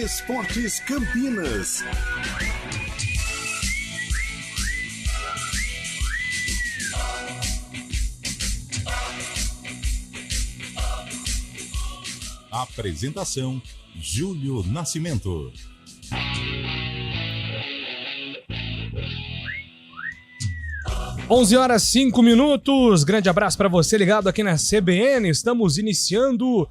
Esportes Campinas. Apresentação: Júlio Nascimento. Onze horas 5 minutos. Grande abraço para você ligado aqui na CBN. Estamos iniciando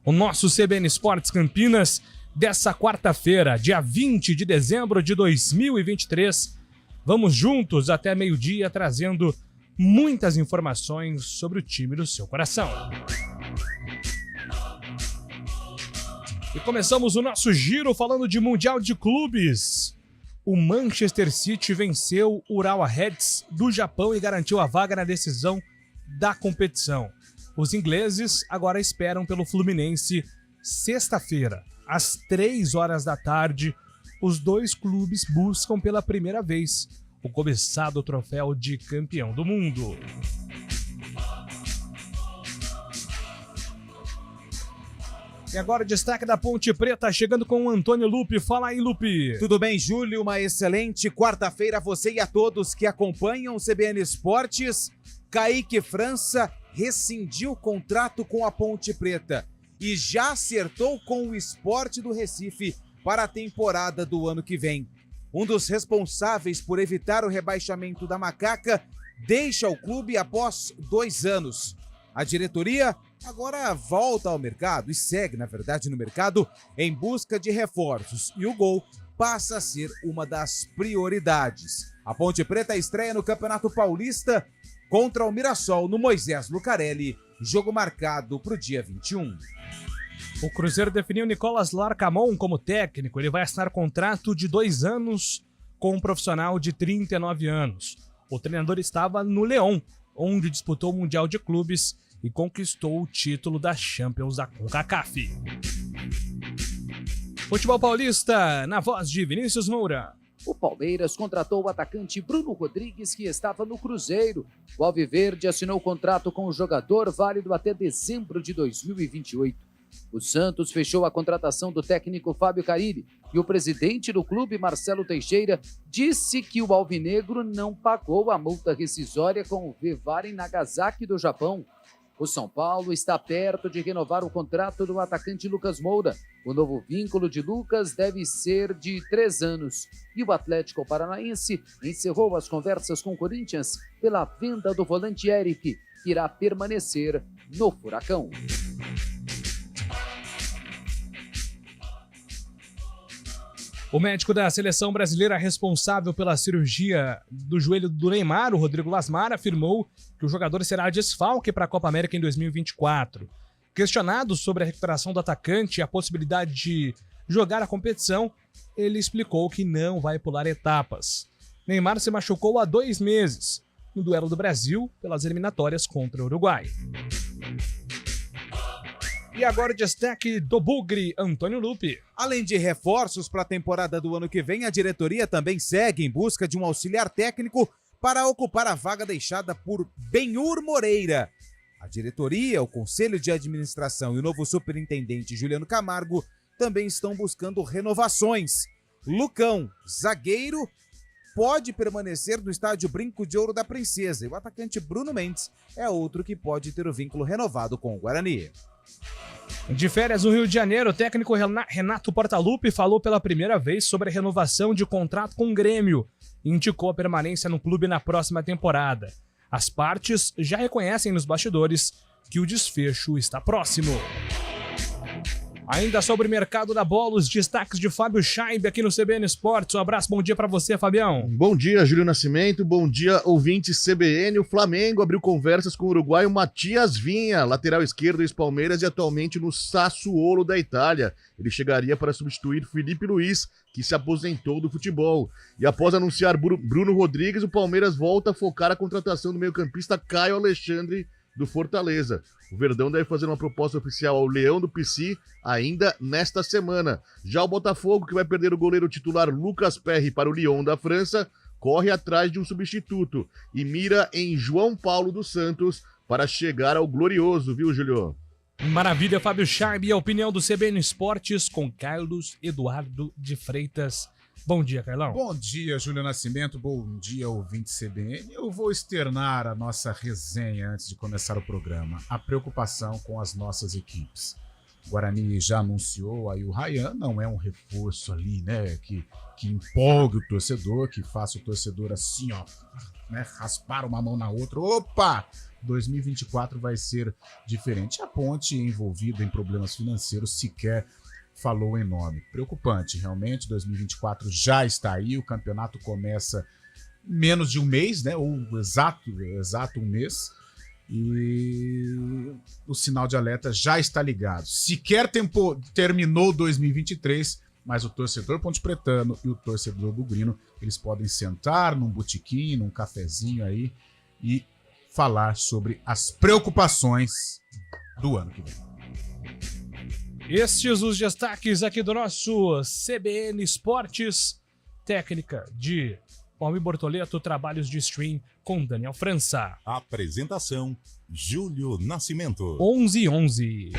o nosso CBN Esportes Campinas dessa quarta-feira, dia 20 de dezembro de 2023. Vamos juntos até meio-dia trazendo muitas informações sobre o time do seu coração. E começamos o nosso giro falando de Mundial de Clubes. O Manchester City venceu o Urawa Reds do Japão e garantiu a vaga na decisão da competição. Os ingleses agora esperam pelo Fluminense sexta-feira, às 3 horas da tarde. Os dois clubes buscam pela primeira vez o cobiçado troféu de campeão do mundo. E agora o destaque da Ponte Preta, chegando com o Antônio Lupi. Fala aí, Lupi. Tudo bem, Júlio? Uma excelente quarta-feira a você e a todos que acompanham o CBN Esportes. Kaique França rescindiu o contrato com a Ponte Preta e já acertou com o Sport do Recife para a temporada do ano que vem. Um dos responsáveis por evitar o rebaixamento da Macaca deixa o clube após 2 anos. A diretoria agora volta ao mercado e segue, na verdade, no mercado em busca de reforços. E o gol passa a ser uma das prioridades. A Ponte Preta estreia no Campeonato Paulista contra o Mirassol no Moisés Lucarelli. Jogo marcado para o dia 21. O Cruzeiro definiu Nicolas Larcamon como técnico. Ele vai assinar contrato de 2 anos com um profissional de 39 anos. O treinador estava no León, onde disputou o Mundial de Clubes e conquistou o título da Champions da CONCACAF. Futebol paulista, na voz de Vinícius Moura. O Palmeiras contratou o atacante Bruno Rodrigues, que estava no Cruzeiro. O Alviverde assinou contrato com o jogador, válido até dezembro de 2028. O Santos fechou a contratação do técnico Fábio Carille e o presidente do clube, Marcelo Teixeira, disse que o alvinegro não pagou a multa rescisória com o Vivare Nagasaki do Japão. O São Paulo está perto de renovar o contrato do atacante Lucas Moura. O novo vínculo de Lucas deve ser de 3 anos. E o Atlético Paranaense encerrou as conversas com o Corinthians pela venda do volante Eric, que irá permanecer no Furacão. O médico da seleção brasileira responsável pela cirurgia do joelho do Neymar, o Rodrigo Lasmar, afirmou que o jogador será desfalque para a Copa América em 2024. Questionado sobre a recuperação do atacante e a possibilidade de jogar a competição, ele explicou que não vai pular etapas. Neymar se machucou há 2 meses, no duelo do Brasil pelas eliminatórias contra o Uruguai. E agora o destaque do Bugre, Antônio Lupi. Além de reforços para a temporada do ano que vem, a diretoria também segue em busca de um auxiliar técnico para ocupar a vaga deixada por Benhur Moreira. A diretoria, o conselho de administração e o novo superintendente Juliano Camargo também estão buscando renovações. Lucão, zagueiro, pode permanecer no estádio Brinco de Ouro da Princesa. E o atacante Bruno Mendes é outro que pode ter o vínculo renovado com o Guarani. De férias no Rio de Janeiro, o técnico Renato Portaluppi falou pela primeira vez sobre a renovação de contrato com o Grêmio e indicou a permanência no clube na próxima temporada. As partes já reconhecem nos bastidores que o desfecho está próximo. Ainda sobre o mercado da bola, os destaques de Fábio Scheib aqui no CBN Esportes. Um abraço, bom dia pra você, Fabião. Bom dia, Júlio Nascimento, bom dia, ouvintes CBN. O Flamengo abriu conversas com o uruguaio Matias Vinha, lateral esquerdo do ex-Palmeiras e atualmente no Sassuolo da Itália. Ele chegaria para substituir Felipe Luiz, que se aposentou do futebol. E após anunciar Bruno Rodrigues, o Palmeiras volta a focar a contratação do meio-campista Caio Alexandre, do Fortaleza. O Verdão deve fazer uma proposta oficial ao Leão do Pici ainda nesta semana. Já o Botafogo, que vai perder o goleiro titular Lucas Perry para o Lyon da França, corre atrás de um substituto e mira em João Paulo dos Santos para chegar ao glorioso, viu, Júlio? Maravilha, Fábio Charb, a opinião do CBN Esportes com Carlos Eduardo de Freitas. Bom dia, Carlão. Bom dia, Júlio Nascimento. Bom dia, ouvinte CBN. Eu vou externar a nossa resenha antes de começar o programa. A preocupação com as nossas equipes. O Guarani já anunciou, aí o Ryan não é um reforço ali, né, que empolgue o torcedor, que faça o torcedor assim, ó, né, raspar uma mão na outra. Opa! 2024 vai ser diferente. A Ponte, envolvida em problemas financeiros, sequer falou em nome. Preocupante, realmente. 2024 já está aí. O campeonato começa menos de um mês, né? Ou exato um mês. E o sinal de alerta já está ligado. Sequer terminou 2023, mas o torcedor pontepretano e o torcedor bugrino, eles podem sentar num botequim, num cafezinho aí e falar sobre as preocupações do ano que vem. Estes os destaques aqui do nosso CBN Esportes. Técnica de Palme Bortoleto, trabalhos de stream com Daniel França. Apresentação, Júlio Nascimento. 11:11.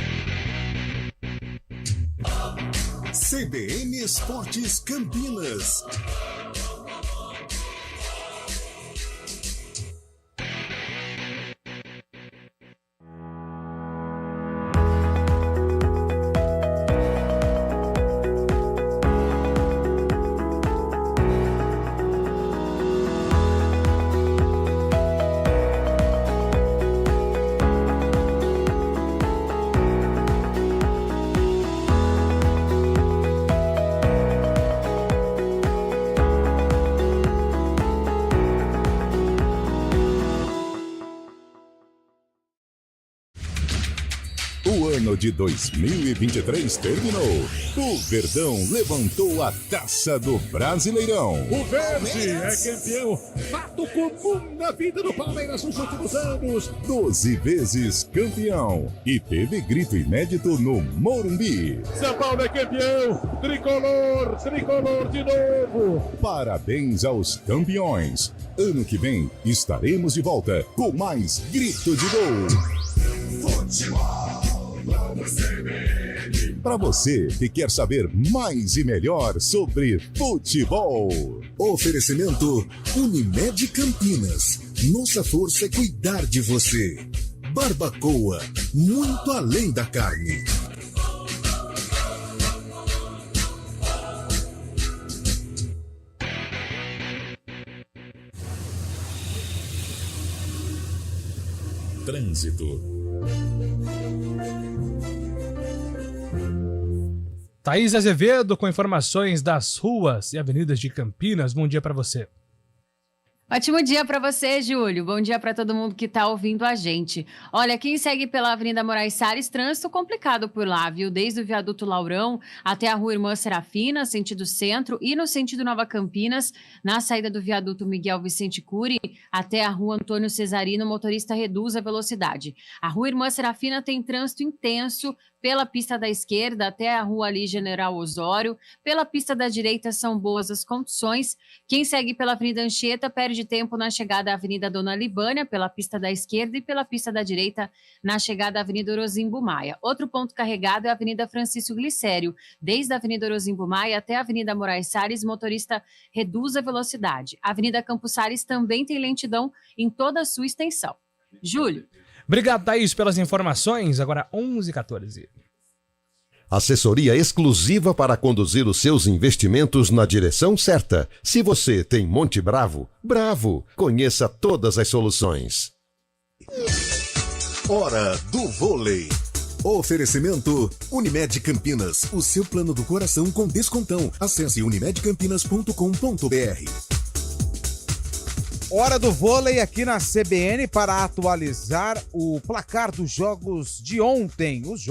CBN Esportes Campinas. O ano de 2023 terminou. O Verdão levantou a taça do Brasileirão. O Verde é campeão. Fato comum na vida do Palmeiras nos últimos anos. 12 vezes campeão. E teve grito inédito no Morumbi. São Paulo é campeão. Tricolor, tricolor de novo. Parabéns aos campeões. Ano que vem estaremos de volta com mais grito de gol. Para você que quer saber mais e melhor sobre futebol. Oferecimento Unimed Campinas. Nossa força é cuidar de você. Barbacoa, muito além da carne. Trânsito. Thaís Azevedo com informações das ruas e avenidas de Campinas. Bom dia para você. Ótimo dia para você, Júlio. Bom dia para todo mundo que está ouvindo a gente. Olha, quem segue pela Avenida Moraes Salles, trânsito complicado por lá, viu? Desde o viaduto Laurão até a Rua Irmã Serafina, sentido centro, e no sentido Nova Campinas, na saída do viaduto Miguel Vicente Cury até a Rua Antônio Cesarino, o motorista reduz a velocidade. A Rua Irmã Serafina tem trânsito intenso pela pista da esquerda até a Rua ali General Osório. Pela pista da direita são boas as condições. Quem segue pela Avenida Anchieta perde tempo na chegada à Avenida Dona Libânia, pela pista da esquerda, e pela pista da direita na chegada à Avenida Orozimbo Maia. Outro ponto carregado é a Avenida Francisco Glicério. Desde a Avenida Orozimbo Maia até a Avenida Moraes Salles, motorista reduz a velocidade. A Avenida Campos Salles também tem lentidão em toda a sua extensão. Júlio. Obrigado, Thaís, pelas informações. Agora 11h14. Assessoria exclusiva para conduzir os seus investimentos na direção certa. Se você tem Monte Bravo, bravo! Conheça todas as soluções. Hora do vôlei. Oferecimento Unimed Campinas. O seu plano do coração com descontão. Acesse unimedcampinas.com.br. Hora do vôlei aqui na CBN para atualizar o placar dos jogos de ontem. Os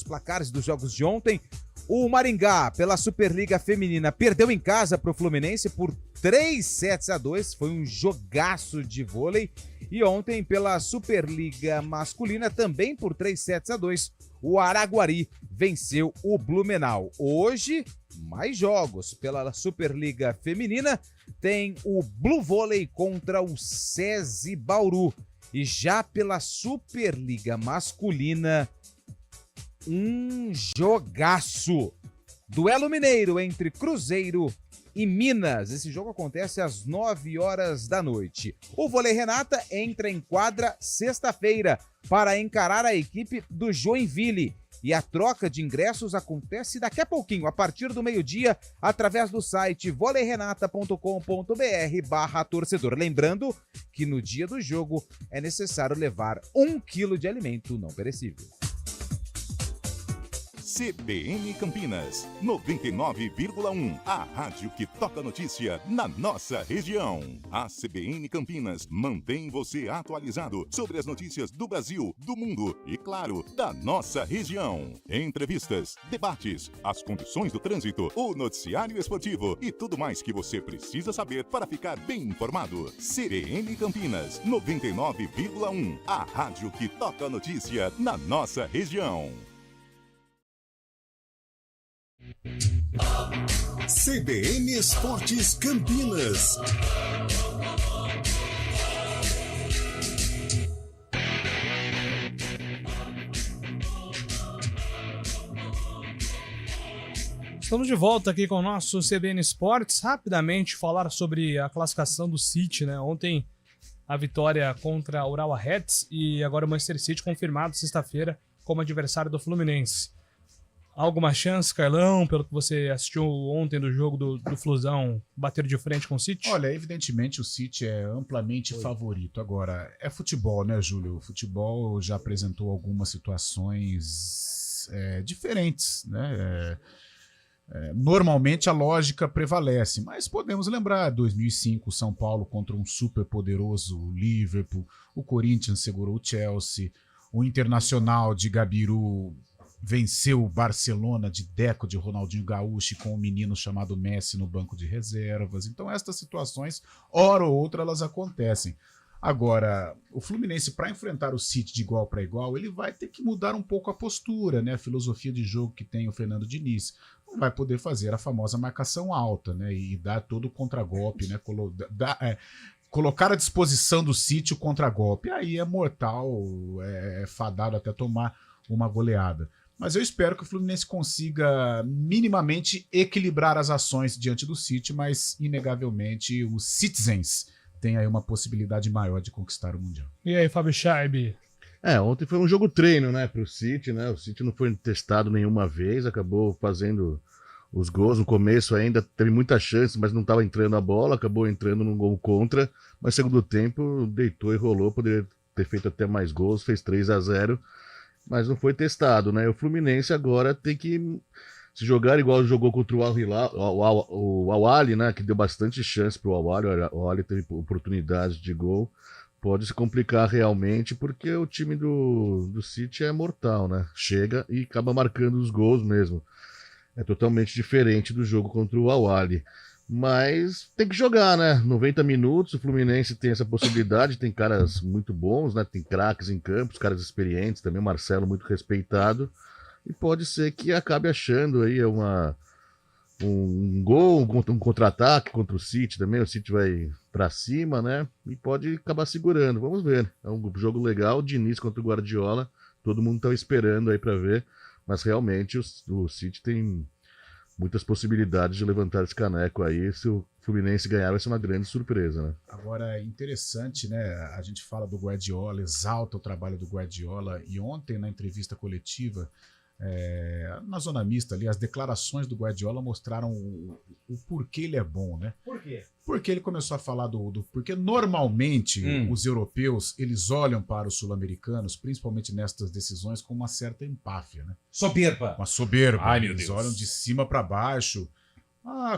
placares dos jogos de ontem. O Maringá, pela Superliga Feminina, perdeu em casa para o Fluminense por 3-2. Foi um jogaço de vôlei. E ontem, pela Superliga Masculina, também por 3-2, o Araguari venceu o Blumenau. Hoje, mais jogos. Pela Superliga Feminina, tem o Blue Vôlei contra o SESI Bauru. E já pela Superliga Masculina, um jogaço. Duelo mineiro entre Cruzeiro e Minas. Esse jogo acontece às 9 horas da noite. O Vôlei Renata entra em quadra sexta-feira para encarar a equipe do Joinville. E a troca de ingressos acontece daqui a pouquinho, a partir do meio-dia, através do site voleirenata.com.br/torcedor. Lembrando que no dia do jogo é necessário levar 1 quilo de alimento não perecível. CBN Campinas, 99,1. A rádio que toca notícia na nossa região. A CBN Campinas mantém você atualizado sobre as notícias do Brasil, do mundo e, claro, da nossa região. Entrevistas, debates, as condições do trânsito, o noticiário esportivo e tudo mais que você precisa saber para ficar bem informado. CBN Campinas, 99,1. A rádio que toca notícia na nossa região. CBN Esportes Campinas. Estamos de volta aqui com o nosso CBN Esportes. Rapidamente falar sobre a classificação do City, né? Ontem a vitória contra a Urawa Reds e agora o Manchester City confirmado sexta-feira como adversário do Fluminense. Alguma chance, Carlão, pelo que você assistiu ontem do jogo do Flusão, bater de frente com o City? Olha, evidentemente o City é amplamente favorito. Agora, é futebol, né, Júlio? O futebol já apresentou algumas situações diferentes, né? Normalmente a lógica prevalece, mas podemos lembrar, 2005, São Paulo contra um super poderoso Liverpool, o Corinthians segurou o Chelsea, o Internacional de Gabiru venceu o Barcelona de Deco, de Ronaldinho Gaúcho, com um menino chamado Messi no banco de reservas. Então estas situações, hora ou outra, elas acontecem. Agora, o Fluminense, para enfrentar o City de igual para igual, ele vai ter que mudar um pouco a postura, né? A filosofia de jogo que tem o Fernando Diniz. Não vai poder fazer a famosa marcação alta, né? E dar todo o contragolpe, né? Colocar à disposição do City o contragolpe. Aí é mortal, é fadado até tomar uma goleada. Mas eu espero que o Fluminense consiga minimamente equilibrar as ações diante do City, mas inegavelmente os Citizens têm aí uma possibilidade maior de conquistar o Mundial. E aí, Fábio Scheib? Ontem foi um jogo treino, né, pro City, né? O City não foi testado nenhuma vez, acabou fazendo os gols. No começo ainda teve muita chance, mas não estava entrando a bola, acabou entrando num gol contra, mas segundo tempo deitou e rolou, poderia ter feito até mais gols, fez 3-0. Mas não foi testado, né? O Fluminense agora tem que se jogar igual jogou contra o Al-Ahly, né? Que deu bastante chance pro Al-Ahly. O Al-Ahly teve oportunidade de gol. Pode se complicar realmente, porque o time do City é mortal, né? Chega e acaba marcando os gols mesmo. É totalmente diferente do jogo contra o Al-Ahly. Mas tem que jogar, né? 90 minutos, o Fluminense tem essa possibilidade, tem caras muito bons, né? Tem craques em campo, caras experientes também, o Marcelo muito respeitado. E pode ser que acabe achando aí um gol, um contra-ataque contra o City também. O City vai pra cima, né? E pode acabar segurando. Vamos ver. É um jogo legal, Diniz contra o Guardiola. Todo mundo tá esperando aí pra ver. Mas realmente o City tem muitas possibilidades de levantar esse caneco aí. Se o Fluminense ganhar, vai ser uma grande surpresa, né? Agora, é interessante, né? A gente fala do Guardiola, exalta o trabalho do Guardiola, e ontem, na entrevista coletiva, na zona mista ali, as declarações do Guardiola mostraram o porquê ele é bom, né? Por quê? Porque ele começou a falar porque normalmente os europeus, eles olham para os sul-americanos, principalmente nestas decisões, com uma certa empáfia, né? Soberba. Uma soberba. Ai, meu Eles Deus. olham de cima para baixo.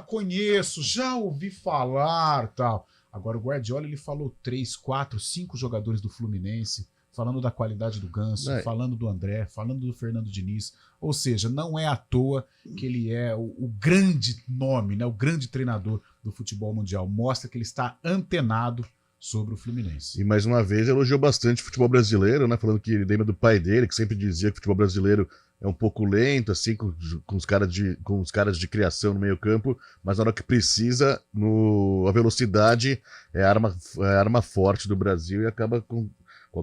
Conheço, já ouvi falar, tal. Agora o Guardiola, ele falou 3, 4, 5 jogadores do Fluminense, falando da qualidade do Ganso, falando do André, falando do Fernando Diniz. Ou seja, não é à toa que ele é o grande nome, né, o grande treinador do futebol mundial. Mostra que ele está antenado sobre o Fluminense. E mais uma vez elogiou bastante o futebol brasileiro, né? Falando que ele lembra do pai dele, que sempre dizia que o futebol brasileiro é um pouco lento, assim, com os caras de criação no meio campo, mas na hora que precisa, a velocidade é a arma forte do Brasil e acaba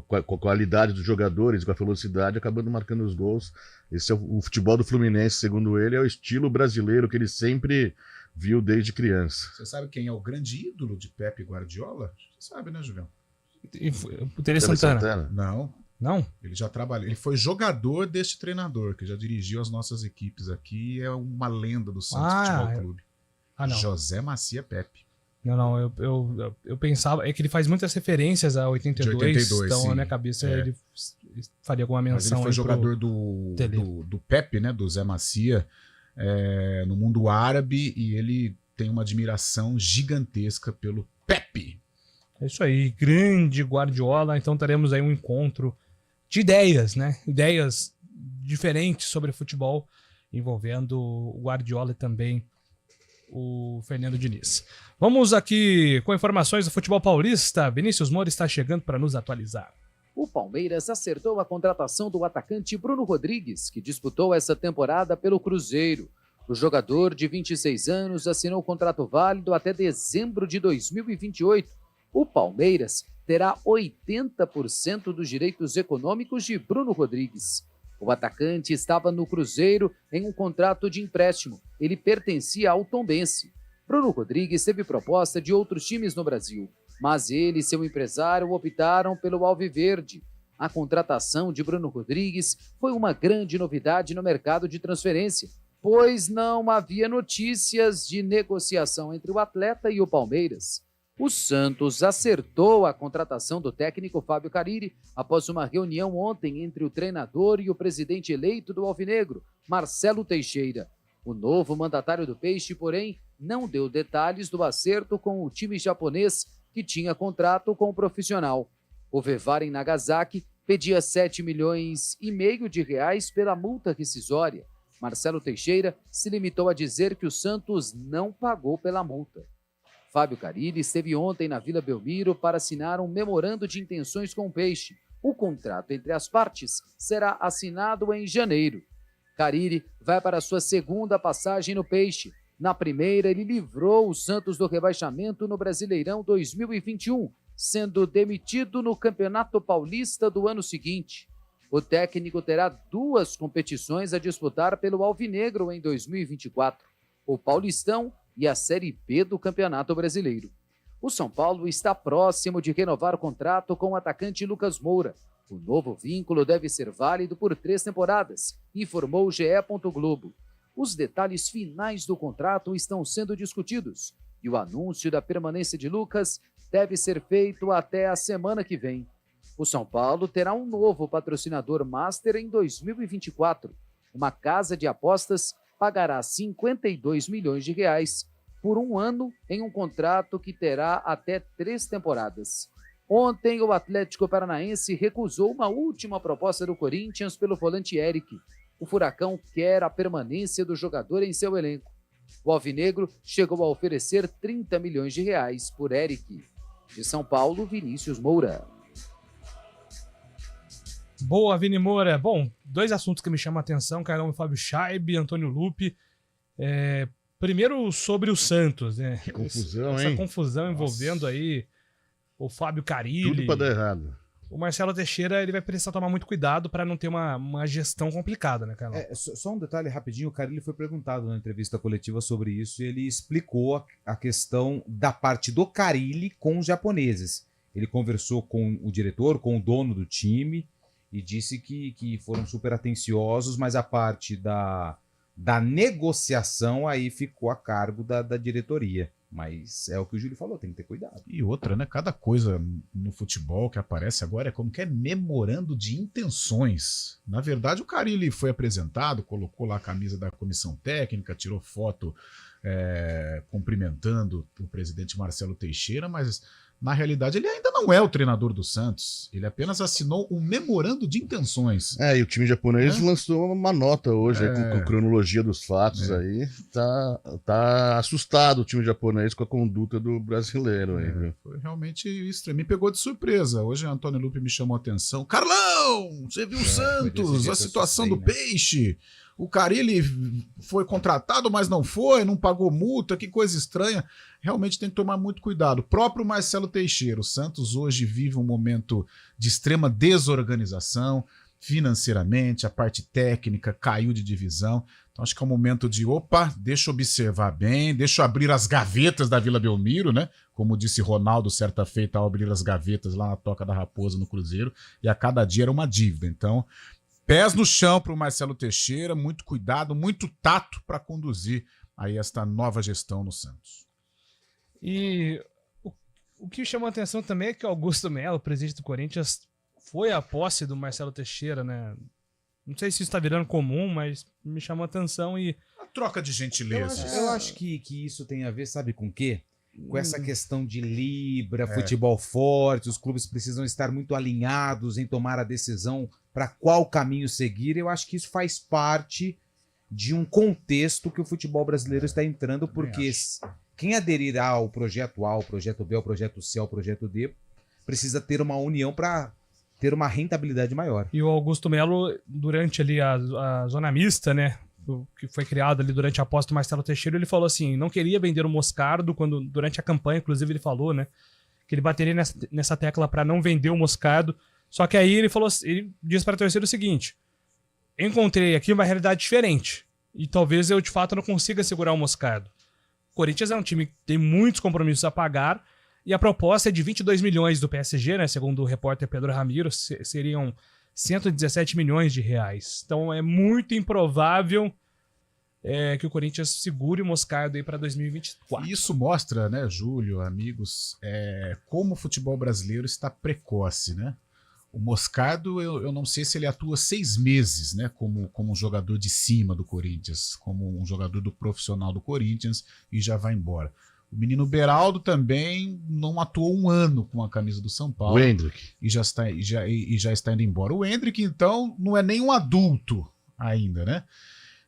com a qualidade dos jogadores, com a velocidade, acabando marcando os gols. Esse é o futebol do Fluminense, segundo ele, é o estilo brasileiro que ele sempre viu desde criança. Você sabe quem é o grande ídolo de Pepe Guardiola? Você sabe, né, Julião? O Tele Santana. Não. Ele já trabalhou. Ele foi jogador deste treinador, que já dirigiu as nossas equipes aqui. É uma lenda do Santos Futebol Clube. Não. José Macia Pepe. Não, eu pensava... É que ele faz muitas referências a 82, então sim. Na minha cabeça ele faria alguma menção. Mas ele foi jogador do Pepe, né, do Zé Macia, no mundo árabe, e ele tem uma admiração gigantesca pelo Pepe. É isso aí, grande Guardiola. Então teremos aí um encontro de ideias, né? Ideias diferentes sobre futebol, envolvendo o Guardiola e também o Fernando Diniz. Vamos aqui com informações do futebol paulista. Vinícius Moura está chegando para nos atualizar. O Palmeiras acertou a contratação do atacante Bruno Rodrigues, que disputou essa temporada pelo Cruzeiro. O jogador de 26 anos assinou contrato válido até dezembro de 2028. O Palmeiras terá 80% dos direitos econômicos de Bruno Rodrigues. O atacante estava no Cruzeiro em um contrato de empréstimo. Ele pertencia ao Tombense. Bruno Rodrigues teve proposta de outros times no Brasil, mas ele e seu empresário optaram pelo Alviverde. A contratação de Bruno Rodrigues foi uma grande novidade no mercado de transferência, pois não havia notícias de negociação entre o atleta e o Palmeiras. O Santos acertou a contratação do técnico Fábio Carille após uma reunião ontem entre o treinador e o presidente eleito do Alvinegro, Marcelo Teixeira. O novo mandatário do Peixe, porém, não deu detalhes do acerto com o time japonês que tinha contrato com o profissional. O Vevaren Nagasaki pedia 7,5 milhões de reais pela multa rescisória. Marcelo Teixeira se limitou a dizer que o Santos não pagou pela multa. Fábio Carille esteve ontem na Vila Belmiro para assinar um memorando de intenções com o Peixe. O contrato entre as partes será assinado em janeiro. Carille vai para sua segunda passagem no Peixe. Na primeira, ele livrou o Santos do rebaixamento no Brasileirão 2021, sendo demitido no Campeonato Paulista do ano seguinte. O técnico terá 2 competições a disputar pelo Alvinegro em 2024, o Paulistão e a Série B do Campeonato Brasileiro. O São Paulo está próximo de renovar o contrato com o atacante Lucas Moura. O novo vínculo deve ser válido por 3 temporadas, informou o GE. Globo. Os detalhes finais do contrato estão sendo discutidos e o anúncio da permanência de Lucas deve ser feito até a semana que vem. O São Paulo terá um novo patrocinador master em 2024. Uma casa de apostas pagará 52 milhões de reais por 1 ano em um contrato que terá até 3 temporadas. Ontem, o Atlético Paranaense recusou uma última proposta do Corinthians pelo volante Eric. O Furacão quer a permanência do jogador em seu elenco. O Alvinegro chegou a oferecer 30 milhões de reais por Eric. De São Paulo, Vinícius Moura. Boa, Vini Moura. Bom, 2 assuntos que me chamam a atenção, Carlão e Fábio Scheib, Antônio Lupe. Primeiro sobre o Santos, né? Que confusão, essa hein? Confusão envolvendo aí o Fábio Carille. Tudo pra dar errado. O Marcelo Teixeira, ele vai precisar tomar muito cuidado para não ter uma gestão complicada, né, Carlão? Só um detalhe rapidinho, o Carille foi perguntado na entrevista coletiva sobre isso e ele explicou a questão da parte do Carille com os japoneses. Ele conversou com o diretor, com o dono do time e disse que foram super atenciosos, mas a parte da negociação aí ficou a cargo da diretoria. Mas é o que o Júlio falou, tem que ter cuidado. E outra, né? Cada coisa no futebol que aparece agora é como que é memorando de intenções. Na verdade, o Carille foi apresentado, colocou lá a camisa da comissão técnica, tirou foto cumprimentando o presidente Marcelo Teixeira, mas na realidade ele ainda não é o treinador do Santos. Ele apenas assinou um memorando de intenções. E o time japonês lançou uma nota hoje com cronologia dos fatos aí. Tá assustado o time japonês com a conduta do brasileiro aí, viu? Foi realmente estranho. Me pegou de surpresa. Hoje o Antônio Lupe me chamou a atenção. Carlão, você viu o Santos, a situação do Peixe. O Carille foi contratado, mas não foi, não pagou multa, que coisa estranha. Realmente tem que tomar muito cuidado. O próprio Marcelo Teixeira, o Santos hoje vive um momento de extrema desorganização financeiramente, a parte técnica caiu de divisão. Então acho que é um momento de, deixa eu observar bem, deixa eu abrir as gavetas da Vila Belmiro, né? Como disse Ronaldo certa feita ao abrir as gavetas lá na Toca da Raposa no Cruzeiro, e a cada dia era uma dívida. Então, pés no chão para o Marcelo Teixeira, muito cuidado, muito tato para conduzir aí esta nova gestão no Santos. E o que chamou a atenção também é que o Augusto Melo, presidente do Corinthians, foi a posse do Marcelo Teixeira, né? Não sei se isso está virando comum, mas me chamou a atenção e... A troca de gentilezas. Eu acho que isso tem a ver, sabe com o quê? Com essa questão de Libra, futebol forte, os clubes precisam estar muito alinhados em tomar a decisão para qual caminho seguir. Eu acho que isso faz parte de um contexto que o futebol brasileiro está entrando, porque quem aderirá ao projeto A, ao projeto B, ao projeto C, ao projeto D, precisa ter uma união para ter uma rentabilidade maior. E o Augusto Melo, durante ali a zona mista, né, que foi criada ali durante a posse do Marcelo Teixeira, ele falou assim, não queria vender o Moscardo, quando durante a campanha, inclusive, ele falou, né, que ele bateria nessa tecla para não vender o Moscardo, só que aí ele falou, ele disse para a torcida o seguinte, encontrei aqui uma realidade diferente, e talvez eu, de fato, não consiga segurar o Moscardo. O Corinthians é um time que tem muitos compromissos a pagar, e a proposta é de 22 milhões do PSG, né? Segundo o repórter Pedro Ramiro, seriam 117 milhões de reais. Então é muito improvável que o Corinthians segure o Moscardo aí para 2024. Isso mostra, né, Júlio, amigos, como o futebol brasileiro está precoce, né? O Moscardo, eu não sei se ele atua 6 meses, né, como um jogador de cima do Corinthians, como um jogador do profissional do Corinthians e já vai embora. O menino Beraldo também não atuou 1 ano com a camisa do São Paulo. O Endrick. E já está indo embora. O Endrick, então, não é nem um adulto ainda, né?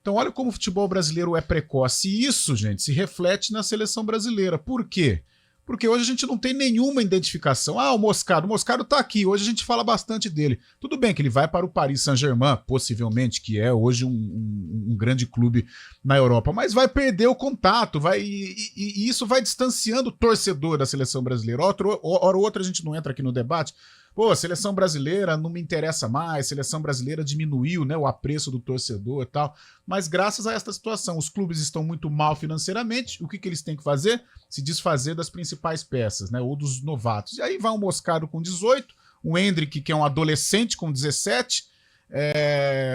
Então, olha como o futebol brasileiro é precoce. E isso, gente, se reflete na seleção brasileira. Por quê? Porque hoje a gente não tem nenhuma identificação. O Moscardo tá aqui, hoje a gente fala bastante dele. Tudo bem que ele vai para o Paris Saint-Germain, possivelmente, que é hoje um grande clube na Europa, mas vai perder o contato, e isso vai distanciando o torcedor da seleção brasileira. Hora ou outra a gente não entra aqui no debate. Pô, a seleção brasileira não me interessa mais, a seleção brasileira diminuiu, né, o apreço do torcedor e tal. Mas graças a esta situação, os clubes estão muito mal financeiramente, o que eles têm que fazer? Se desfazer das principais peças, né, ou dos novatos. E aí vai um Moscardo com 18, o Endrick, que é um adolescente com 17,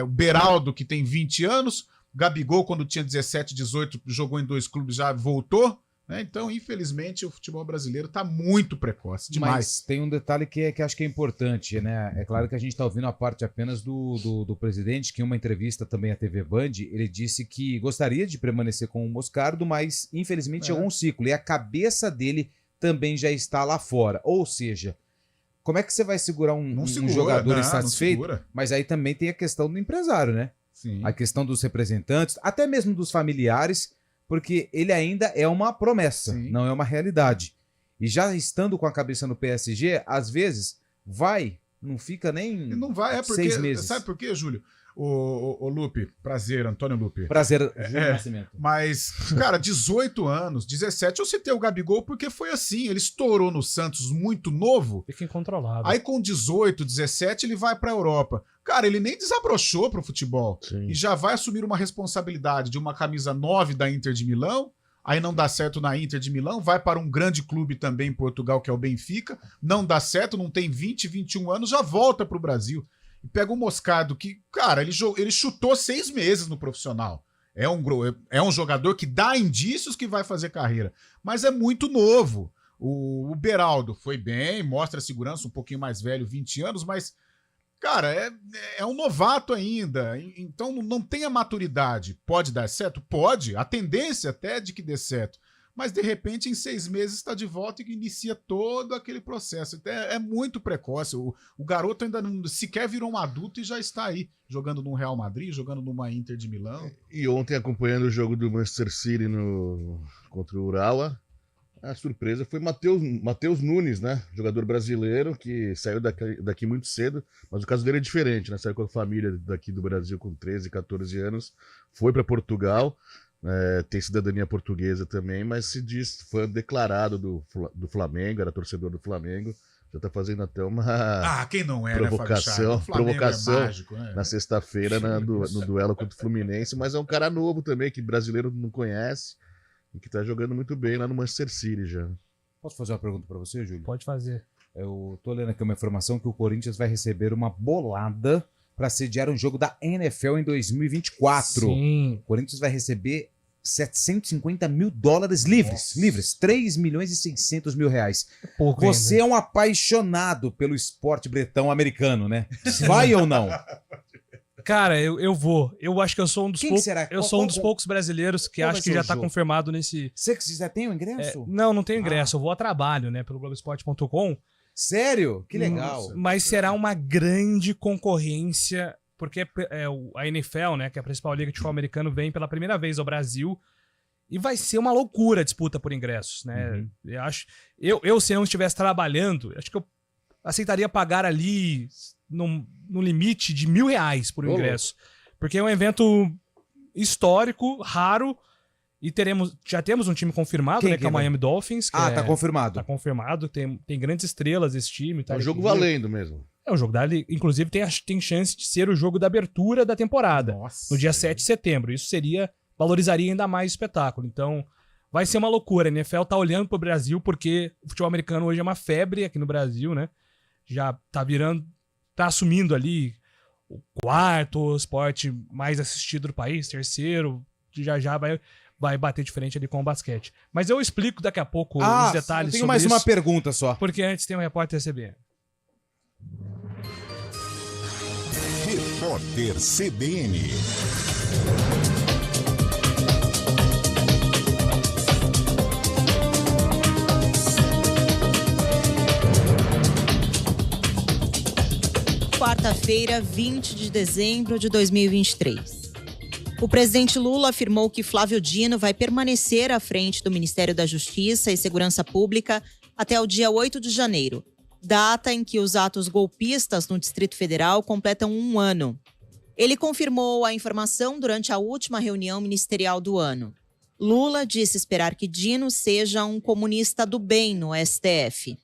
o Beraldo, que tem 20 anos, Gabigol, quando tinha 17, 18, jogou em 2 clubes, já voltou. Então, infelizmente, o futebol brasileiro está muito precoce, demais. Mas tem um detalhe que acho que é importante, né? É claro que a gente está ouvindo a parte apenas do presidente, que em uma entrevista também à TV Band, ele disse que gostaria de permanecer com o Moscardo, mas infelizmente chegou um ciclo, e a cabeça dele também já está lá fora. Ou seja, como é que você vai segurar um jogador insatisfeito? Mas aí também tem a questão do empresário, né? Sim. A questão dos representantes, até mesmo dos familiares, porque ele ainda é uma promessa, não é uma realidade. E já estando com a cabeça no PSG, às vezes não fica nem não vai, 6 meses. Sabe por quê, Júlio? O Lupe, prazer, Antônio Lupe. Prazer, Júlio Nascimento. Mas, cara, 18 anos, 17, eu citei o Gabigol porque foi assim, ele estourou no Santos muito novo. Fica incontrolável. Aí com 18, 17, ele vai pra Europa. Cara, ele nem desabrochou pro futebol. Sim. E já vai assumir uma responsabilidade de uma camisa 9 da Inter de Milão. Aí não dá certo na Inter de Milão, vai para um grande clube também em Portugal, que é o Benfica. Não dá certo, não tem 20, 21 anos, já volta pro Brasil. E pega o Moscardo, que, cara, ele chutou 6 meses no profissional. É um jogador que dá indícios que vai fazer carreira, mas é muito novo. O Beraldo foi bem, mostra segurança, um pouquinho mais velho, 20 anos, mas, cara, é um novato ainda, então não tem a maturidade. Pode dar certo? Pode, a tendência até é de que dê certo. Mas, de repente, em 6 meses está de volta e inicia todo aquele processo. Então, é muito precoce. O garoto ainda não sequer virou um adulto e já está aí, jogando no Real Madrid, jogando numa Inter de Milão. E ontem, acompanhando o jogo do Manchester City contra o Urawa, A surpresa foi Matheus Nunes, né? Jogador brasileiro que saiu daqui muito cedo, mas o caso dele é diferente, né? Saiu com a família daqui do Brasil com 13, 14 anos, foi para Portugal, tem cidadania portuguesa também, mas se diz fã declarado do Flamengo, era torcedor do Flamengo. Já tá fazendo até uma quem não é, provocação, né, provocação é mágico, né? Na sexta-feira no duelo contra o Fluminense, mas é um cara novo também, que brasileiro não conhece e que tá jogando muito bem lá no Manchester City já. Posso fazer uma pergunta para você, Júlio? Pode fazer. Eu tô lendo aqui uma informação que o Corinthians vai receber uma bolada para sediar um jogo da NFL em 2024. Sim. O Corinthians vai receber $750 mil livres, 3 milhões e 600 mil reais. Pouco Você ainda. é um apaixonado pelo esporte bretão americano, né? Vai ou não? Cara, eu vou. Eu acho que eu sou um dos poucos. Será? Eu sou um dos poucos brasileiros que acho que já tá confirmado nesse. Você já tem o ingresso? Não tenho ingresso. Eu vou a trabalho, né? Pelo Globoesporte.com. Sério? Que legal. Mas será uma grande concorrência. Porque a NFL, né, que é a principal liga de futebol americano, vem pela primeira vez ao Brasil e vai ser uma loucura a disputa por ingressos, né? Eu se eu não estivesse trabalhando, acho que eu aceitaria pagar ali no limite de R$1.000 por ingresso. Porque é um evento histórico, raro, e já temos um time confirmado, né, que é o Miami Dolphins. Tá confirmado. Tá confirmado, tem grandes estrelas esse time. É um jogo valendo mesmo. É o jogo da liga. Inclusive tem chance de ser o jogo da abertura da temporada. Nossa. No dia 7 de setembro. Isso valorizaria ainda mais o espetáculo. Então, vai ser uma loucura. A NFL tá olhando pro Brasil porque o futebol americano hoje é uma febre aqui no Brasil, né? Já tá assumindo ali o quarto esporte mais assistido do país, terceiro. Já vai bater de frente ali com o basquete. Mas eu explico daqui a pouco os detalhes sobre isso. Eu tenho mais uma pergunta só. Porque antes tem um repórter CBN. Repórter CBN. Quarta-feira, 20 de dezembro de 2023. O presidente Lula afirmou que Flávio Dino vai permanecer à frente do Ministério da Justiça e Segurança Pública até o dia 8 de janeiro, data em que os atos golpistas no Distrito Federal completam 1 ano. Ele confirmou a informação durante a última reunião ministerial do ano. Lula disse esperar que Dino seja um comunista do bem no STF.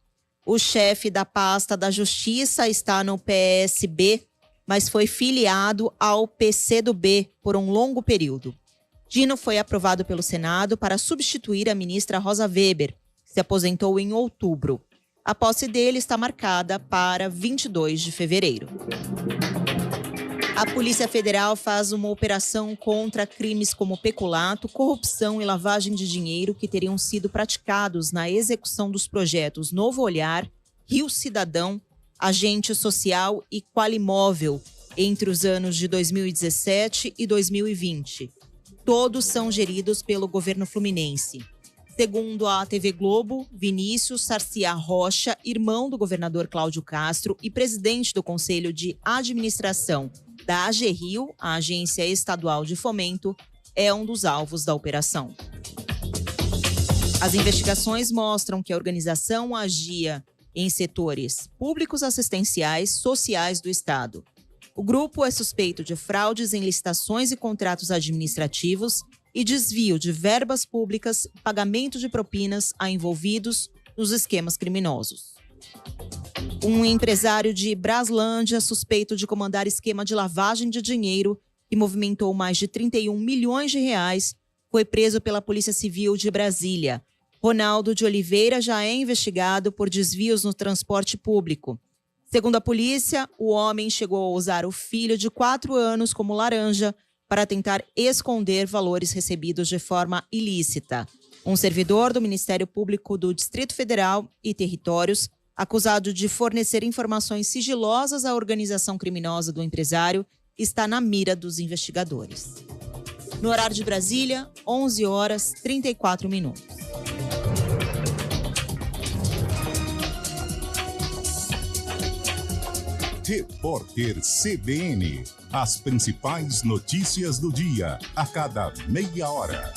O chefe da pasta da Justiça está no PSB, mas foi filiado ao PCdoB por um longo período. Dino foi aprovado pelo Senado para substituir a ministra Rosa Weber, que se aposentou em outubro. A posse dele está marcada para 22 de fevereiro. A Polícia Federal faz uma operação contra crimes como peculato, corrupção e lavagem de dinheiro que teriam sido praticados na execução dos projetos Novo Olhar, Rio Cidadão, Agente Social e Qualimóvel entre os anos de 2017 e 2020. Todos são geridos pelo governo fluminense. Segundo a TV Globo, Vinícius Sarcia Rocha, irmão do governador Cláudio Castro e presidente do Conselho de Administração da AGRIO, a Agência Estadual de Fomento, é um dos alvos da operação. As investigações mostram que a organização agia em setores públicos assistenciais sociais do Estado. O grupo é suspeito de fraudes em licitações e contratos administrativos e desvio de verbas públicas e pagamento de propinas a envolvidos nos esquemas criminosos. Um empresário de Braslândia, suspeito de comandar esquema de lavagem de dinheiro que movimentou mais de 31 milhões de reais, foi preso pela Polícia Civil de Brasília. Ronaldo de Oliveira já é investigado por desvios no transporte público. Segundo a polícia, o homem chegou a usar o filho de 4 anos como laranja para tentar esconder valores recebidos de forma ilícita. Um servidor do Ministério Público do Distrito Federal e Territórios, acusado de fornecer informações sigilosas à organização criminosa do empresário, está na mira dos investigadores. No horário de Brasília, 11h34. Repórter CBN. As principais notícias do dia, a cada meia hora.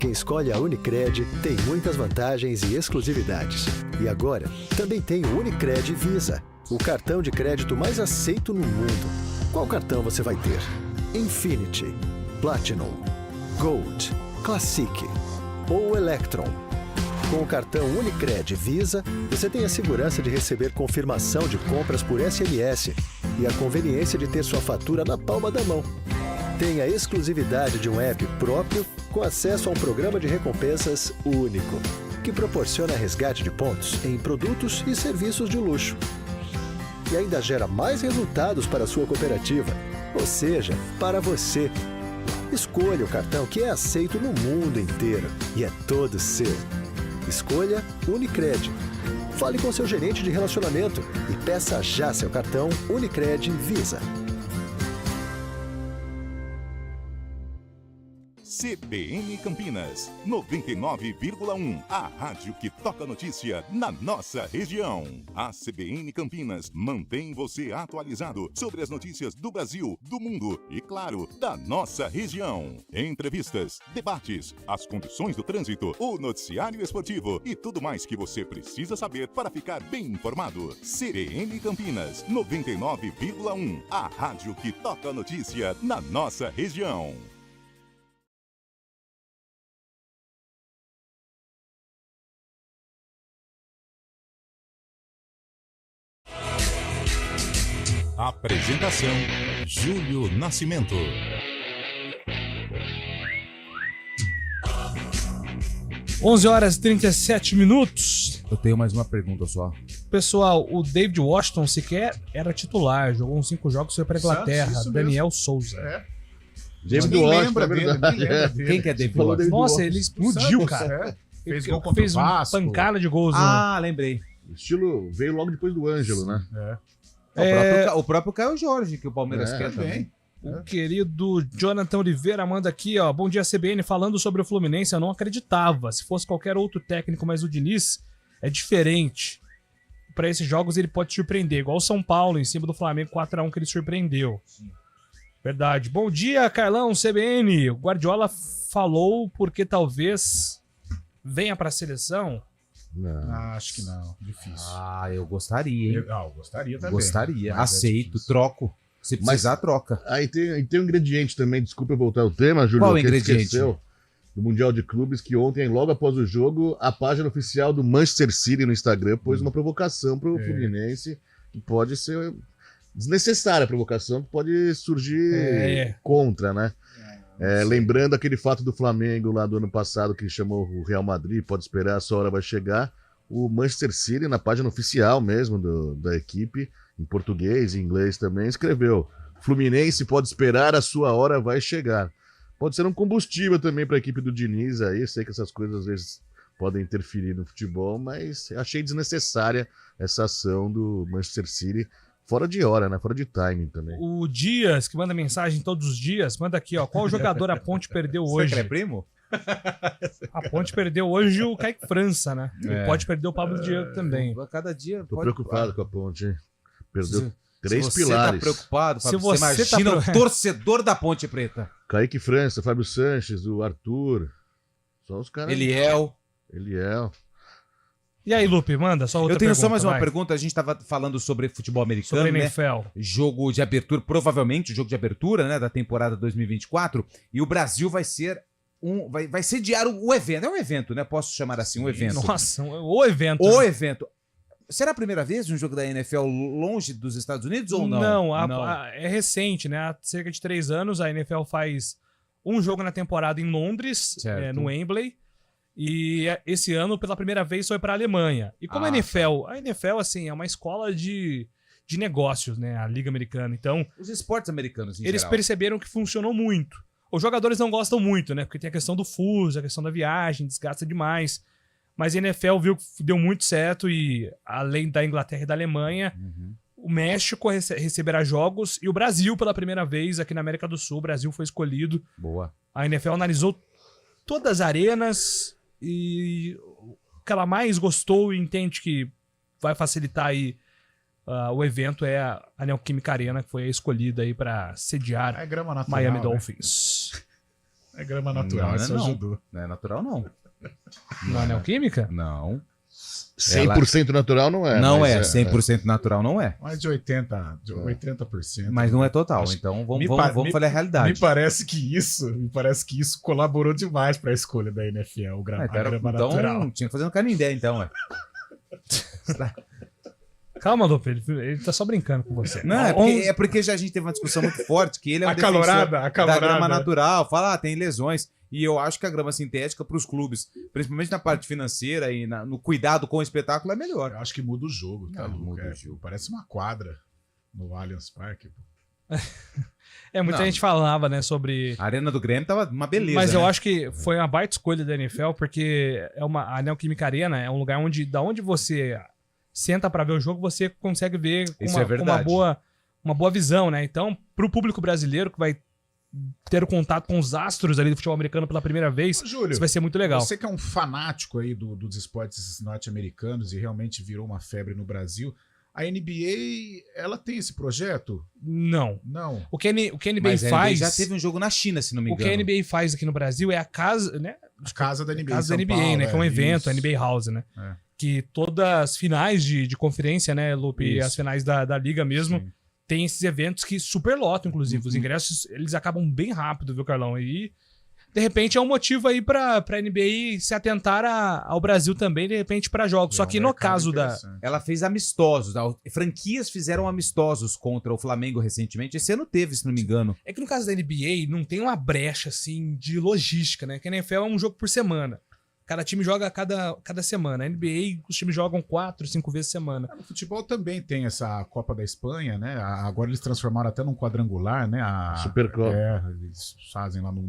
quem escolhe a Unicred tem muitas vantagens e exclusividades. E agora, também tem o Unicred Visa, o cartão de crédito mais aceito no mundo. Qual cartão você vai ter? Infinity, Platinum, Gold, Classic ou Electron? Com o cartão Unicred Visa, você tem a segurança de receber confirmação de compras por SMS e a conveniência de ter sua fatura na palma da mão. Tem a exclusividade de um app próprio com acesso a um programa de recompensas único, que proporciona resgate de pontos em produtos e serviços de luxo. E ainda gera mais resultados para a sua cooperativa, ou seja, para você. Escolha o cartão que é aceito no mundo inteiro e é todo seu. Escolha Unicred. Fale com seu gerente de relacionamento e peça já seu cartão Unicred Visa. CBN Campinas, 99,1. A rádio que toca notícia na nossa região. A CBN Campinas mantém você atualizado sobre as notícias do Brasil, do mundo e, claro, da nossa região. Entrevistas, debates, as condições do trânsito, o noticiário esportivo e tudo mais que você precisa saber para ficar bem informado. CBN Campinas, 99,1. A rádio que toca notícia na nossa região. Apresentação: Júlio Nascimento. Onze horas e 37 minutos. Eu tenho mais uma pergunta só. Pessoal, o David Washington sequer era titular, jogou uns 5 jogos, foi para Inglaterra. Isso Daniel Souza. David Washington, é verdade. Quem que é David Washington? Nossa, ele explodiu, Santos, cara. Fez gol contra o Fez Vasco. pancada de gols. Ah, lembrei. O estilo veio logo depois do Ângelo, né? O próprio Caio Jorge, que o Palmeiras quer também. O querido Jonathan Oliveira manda aqui, ó. Bom dia, CBN. Falando sobre o Fluminense, eu não acreditava. Se fosse qualquer outro técnico, mas o Diniz é diferente. Para esses jogos ele pode surpreender, igual o São Paulo em cima do Flamengo 4-1 que ele surpreendeu. Sim. Verdade. Bom dia, Carlão, CBN. O Guardiola falou porque talvez venha para a seleção. Não. Acho que não. Difícil. Eu gostaria, hein? Eu gostaria também. Gostaria. Mas aceito, troco. Se precisar, troca. Aí tem um ingrediente também, desculpa eu voltar ao tema, Júlio. Qual que ingrediente? Esqueceu, do Mundial de Clubes, que ontem, logo após o jogo, a página oficial do Manchester City no Instagram pôs uma provocação pro Fluminense, que pode ser desnecessária a provocação, que pode surgir contra, né? Lembrando aquele fato do Flamengo lá do ano passado, que chamou o Real Madrid, pode esperar, a sua hora vai chegar. O Manchester City, na página oficial mesmo da equipe, em português e inglês também, escreveu: Fluminense pode esperar, a sua hora vai chegar. Pode ser um combustível também para a equipe do Diniz aí. Eu sei que essas coisas às vezes podem interferir no futebol, mas achei desnecessária essa ação do Manchester City. Fora de hora, né? Fora de timing também. O Dias, que manda mensagem todos os dias, manda aqui, ó. Qual jogador a Ponte perdeu hoje? Você é primo? A Ponte perdeu hoje o Kaique França, né? E pode perder o Pablo Diego também. A cada dia. Tô preocupado com a Ponte, hein? Perdeu três se pilares. Tá preocupado, Fábio, Se você você imagina o torcedor da Ponte Preta. Kaique França, Fábio Sanches, o Arthur. Só os caras. Eliel. E aí, Lupe, manda só outra Eu tenho pergunta, só mais uma vai. pergunta. A gente estava falando sobre futebol americano, Sobre né? NFL. Jogo de abertura, provavelmente o jogo de abertura, né, da temporada 2024. E o Brasil vai ser vai sediar o evento. É um evento, né? Posso chamar assim, um evento. Nossa, o evento. O né? evento. Será a primeira vez um jogo da NFL longe dos Estados Unidos ou não? Não, é recente, né? Há cerca de 3 anos a NFL faz um jogo na temporada em Londres, no Wembley. E esse ano, pela primeira vez, foi para a Alemanha. E como a NFL, assim, é uma escola de negócios, né? A Liga Americana. Então, os esportes americanos, eles perceberam que funcionou muito. Os jogadores não gostam muito, né? Porque tem a questão do fuso, a questão da viagem, desgasta demais. Mas a NFL viu que deu muito certo e, além da Inglaterra e da Alemanha, o México receberá jogos e o Brasil, pela primeira vez aqui na América do Sul, o Brasil foi escolhido. Boa. A NFL analisou todas as arenas e o que ela mais gostou e entende que vai facilitar aí o evento é a Neoquímica Arena, que foi a escolhida aí para sediar grama natural, Miami né? Dolphins. É grama natural, Não, isso não. ajudou. Não é natural, não. Não é neoquímica? Não. 100% natural não é. Não mas é, 100% natural não é. Mais de 80%. Mas não é total, então vamos falar a realidade. Me parece que isso colaborou demais para a escolha da NFL, a grama Então natural. tinha que fazer no Canindé, então, ué. Calma, Lupe, ele tá só brincando com você. Não, é porque já a gente teve uma discussão muito forte, que ele é um Acalorada. defensor da grama natural, fala, tem lesões. E eu acho que a grama sintética para os clubes, principalmente na parte financeira e no cuidado com o espetáculo, é melhor. Eu acho que muda o jogo, tá, Não, Luca? muda o jogo. Parece uma quadra no Allianz Parque. Muita gente falava, né, sobre... A Arena do Grêmio tava uma beleza. Mas eu né? acho que foi uma baita escolha da NFL, porque a Neoquímica Arena é um lugar da onde você senta para ver o jogo, você consegue ver com Isso é verdade. uma boa visão, né? Então, pro público brasileiro que vai ter o contato com os astros ali do futebol americano pela primeira vez, Júlio, isso vai ser muito legal. Você que é um fanático aí dos esportes norte-americanos e realmente virou uma febre no Brasil, a NBA, ela tem esse projeto? Não. O que a NBA Mas a NBA faz... já teve um jogo na China, se não me engano. O que a NBA faz aqui no Brasil é a casa, né? A casa da NBA. Casa da NBA, Paulo, né? Que é um evento, isso. a NBA House, né? É. Que todas as finais de conferência, né, Lupe, e Isso. as finais da liga mesmo, Sim. tem esses eventos que super lotam, inclusive. Os ingressos, eles acabam bem rápido, viu, Carlão? E, de repente, é um motivo aí pra NBA se atentar ao Brasil também, de repente, pra jogos. Só que no caso da... Ela fez amistosos. Franquias fizeram amistosos contra o Flamengo recentemente. Esse ano teve, se não me engano. É que no caso da NBA, não tem uma brecha, assim, de logística, né? Que a NFL é um jogo por semana. Cada time joga cada semana. A NBA, os times jogam 4, 5 vezes por semana. No futebol também tem essa Copa da Espanha, né? Agora eles transformaram até num quadrangular, né? A Supercopa. Eles fazem lá no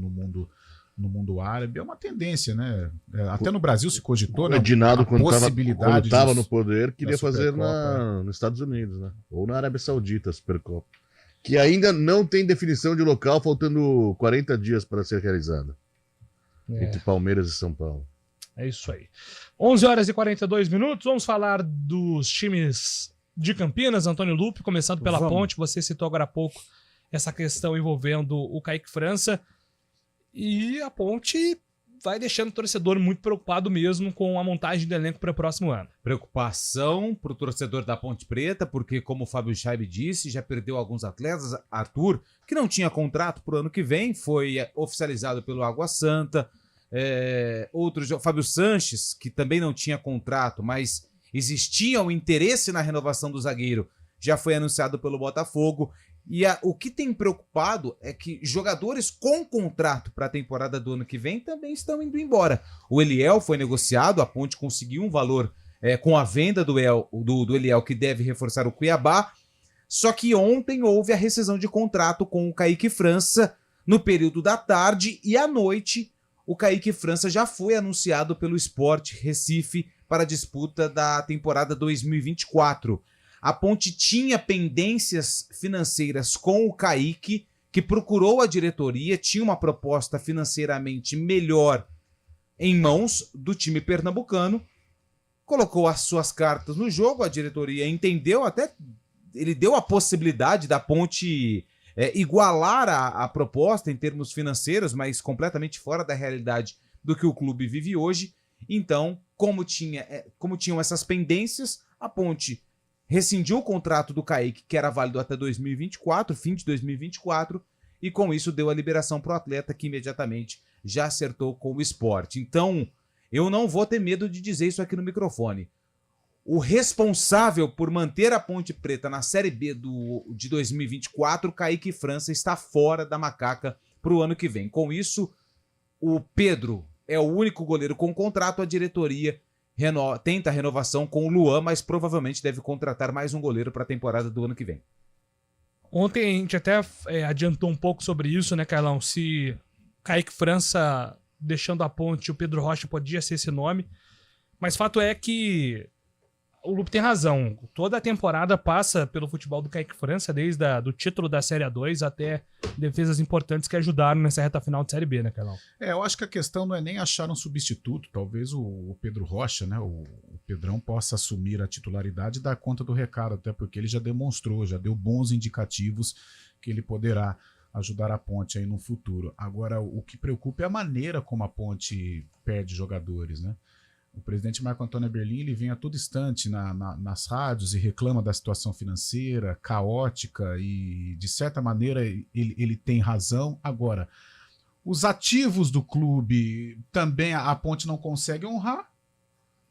mundo árabe. É uma tendência, né? Até no Brasil se cogitou, né? O Edinado, a quando possibilidade estava disso, no poder, queria da fazer Supercopa. nos Estados Unidos, né? Ou na Arábia Saudita, a Supercopa. Que ainda não tem definição de local, faltando 40 dias para ser realizada. Entre Palmeiras e São Paulo. É isso aí. 11 horas e 42 minutos. Vamos falar dos times de Campinas, Antônio Lupe, começando pela Ponte. Você citou agora há pouco essa questão envolvendo o Kaique França. E a Ponte vai deixando o torcedor muito preocupado mesmo com a montagem do elenco para o próximo ano. Preocupação para o torcedor da Ponte Preta, porque, como o Fábio Scheibe disse, já perdeu alguns atletas. Arthur, que não tinha contrato para o ano que vem, foi oficializado pelo Água Santa. Fábio Sanches, que também não tinha contrato, mas existia um interesse na renovação do zagueiro, já foi anunciado pelo Botafogo. E o que tem preocupado é que jogadores com contrato para a temporada do ano que vem também estão indo embora. O Eliel foi negociado, a Ponte conseguiu um valor com a venda do Eliel, que deve reforçar o Cuiabá. Só que ontem houve a rescisão de contrato com o Kaique França no período da tarde, e à noite o Kaique França já foi anunciado pelo Sport Recife para a disputa da temporada 2024. A Ponte tinha pendências financeiras com o Kaique, que procurou a diretoria, tinha uma proposta financeiramente melhor em mãos do time pernambucano, colocou as suas cartas no jogo, a diretoria entendeu, até ele deu a possibilidade da Ponte igualar a proposta em termos financeiros, mas completamente fora da realidade do que o clube vive hoje. Então, como tinham essas pendências, a Ponte rescindiu o contrato do Kaique, que era válido até 2024, fim de 2024, e com isso deu a liberação para o atleta, que imediatamente já acertou com o Sport. Então, eu não vou ter medo de dizer isso aqui no microfone. O responsável por manter a Ponte Preta na Série B de 2024, Kaique França, está fora da macaca para o ano que vem. Com isso, o Pedro é o único goleiro com contrato. A diretoria tenta a renovação com o Luan, mas provavelmente deve contratar mais um goleiro para a temporada do ano que vem. Ontem a gente até adiantou um pouco sobre isso, né, Carlão? Se Kaique França deixando a Ponte, o Pedro Rocha podia ser esse nome. Mas fato é que o Lupe tem razão. Toda a temporada passa pelo futebol do Kaique França, desde do título da Série A2 até defesas importantes que ajudaram nessa reta final de Série B, né, Carlão? Eu acho que a questão não é nem achar um substituto. Talvez o Pedro Rocha, né, o Pedrão, possa assumir a titularidade e dar conta do recado, até porque ele já demonstrou, já deu bons indicativos que ele poderá ajudar a Ponte aí no futuro. Agora, o que preocupa é a maneira como a Ponte perde jogadores, né? O presidente Marco Antônio Eberlin, ele vem a todo instante nas rádios e reclama da situação financeira caótica e, de certa maneira, ele tem razão. Agora, os ativos do clube também a Ponte não consegue honrar,